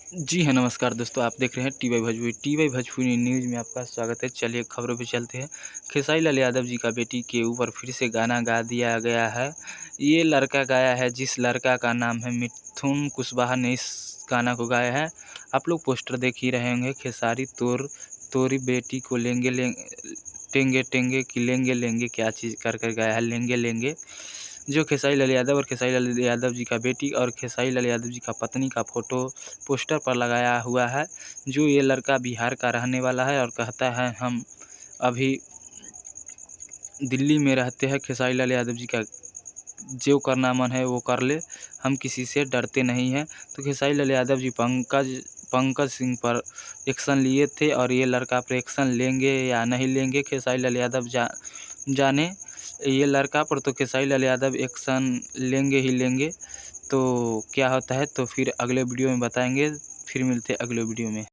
जी हाँ, नमस्कार दोस्तों, आप देख रहे हैं TY Bhojpuri. TY Bhojpuri news में आपका स्वागत है। चलिए खबरों पे चलते हैं। खेसारी लाल यादव जी का बेटी के ऊपर फिर से गाना गा दिया गया है। ये लड़का गाया है, जिस लड़का का नाम है मिथुन कुशवाहा ने इस गाना को गाया है। आप लोग पोस्टर देख ही रहे होंगे। खेसारी तोरी बेटी को लेंगे टेंगे टेंगे कि लेंगे लेंगे, क्या चीज़ कर कर गाया है, लेंगे लेंगे। जो खेसारी लाल यादव और खेसारी लाल यादव जी का बेटी और खेसारी लाल यादव जी का पत्नी का फोटो पोस्टर पर लगाया हुआ है। जो ये लड़का बिहार का रहने वाला है और कहता है हम अभी दिल्ली में रहते हैं। खेसारी लाल यादव जी का जो करना मन है वो कर ले, हम किसी से डरते नहीं हैं। तो खेसारी लाल यादव जी पंकज सिंह पर एक्शन लिए थे और ये लड़का पर एक्शन लेंगे या नहीं लेंगे, खेसारी लाल यादव जाने। ये लड़का पर तो खेसारी लाल यादव एक्शन लेंगे ही लेंगे। तो क्या होता है तो फिर अगले वीडियो में बताएंगे। फिर मिलते हैं अगले वीडियो में।